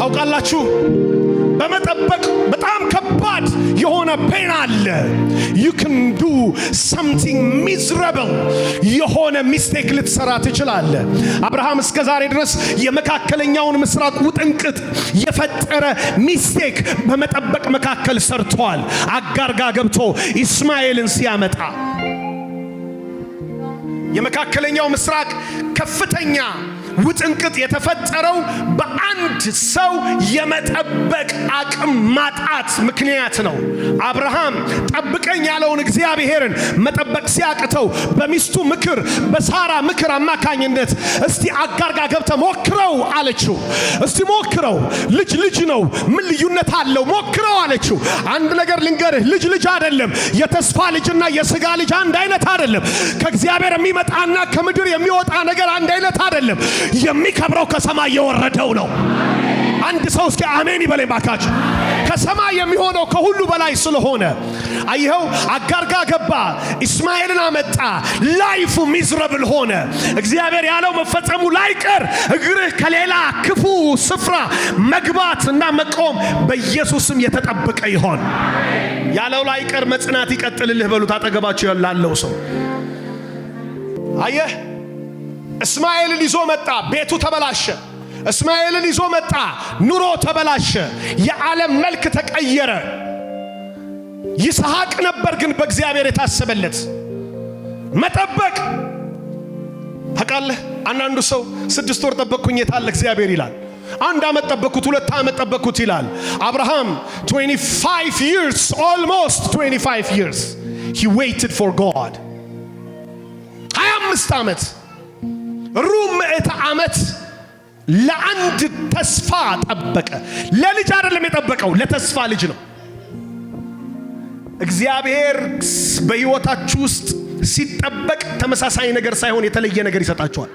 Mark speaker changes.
Speaker 1: ታውቃላችሁ በመጠበቅ በጣም ከባድ የሆነ ፔን አለ። you can do something miserable የሆነ ሚስቴክ ልትሰራ ትችላለህ። አብርሃም እስከ ዛሬ ድረስ የመካከለኛውን ምስራቅ ውጥንቅጥ የፈጠረ ሚስቴክ በመጠበቅ መካከል ሰርቷል። አጋር ጋር ገብቶ ኢስማኤልን ሲያመጣ የመካከለኛው ምስራቅ ከፍተኛ ውጥንቅጥ የተፈጠረው በአንድ ሰው የመጠበቅ አቅም ማጣት ምክንያት ነው። አብርሃም ጠብቀኝ ያለውን እግዚአብሔርን መጠበቅ ሲያቅተው በሚስቱ ምክር በሳራ ምክር አማካኝነት እስቲ አጋር ጋር ገብተህ ሞክረው አለችው። እስቲ ሞክረው፣ ልጅ ነው፣ ምን ልዩነት አለው? ሞክረው አለችው። አንድ ነገር ልንገርህ፣ ልጅ አይደለም። የተስፋ ልጅና የሥጋ ልጅ አንድ አይነት አይደለም። ከእግዚአብሔር የሚመጣና ከምድር የሚወጣ ነገር አንድ አይነት አይደለም። የሚከብረው ከሰማይ የወረደው ነው። አንድ ሰው እስኪ አሜን ይበለኝ ባካችሁ። ከሰማይ የሚሆነው ከሁሉ በላይ ስለሆነ አይኸው አጋር ጋር ገባ፣ ኢስማኤልን አመጣ። ላይፉ ሚዝረብል ሆነ። እግዚአብሔር ያለው መፈጸሙ ላይቀር እግርህ ከሌላ ክፉ ስፍራ መግባት እና መቆም በኢየሱስም የተጠበቀ ይሆን። ያለው ላይቀር መጽናት ይቀጥልልህ በሉት አጠገባችሁ ላለው ሰው። አየህ እስማኤልን ይዞ መጣ፣ ቤቱ ተበላሸ። እስማኤልን ይዞ መጣ፣ ኑሮ ተበላሸ። የዓለም መልክ ተቀየረ። ይስሐቅ ነበር ግን በእግዚአብሔር የታሰበለት መጠበቅ። ታውቃለህ አንዳንዱ ሰው 6 ወር ጠበቅኩኝ የታለ እግዚአብሔር ይላል። 1 ዓመት ጠበቅኩት፣ 2 ዓመት ጠበቅኩት ይላል። አብርሃም 25 years, almost 25 years he waited for God. 25 ዓመት ሩም ምዕተ ዓመት ለአንድ ተስፋ ጠበቀ። ለልጅ አይደለም የጠበቀው፣ ለተስፋ ልጅ ነው። እግዚአብሔር በሕይወታችሁ ውስጥ ሲጠበቅ ተመሳሳይ ነገር ሳይሆን የተለየ ነገር ይሰጣችኋል።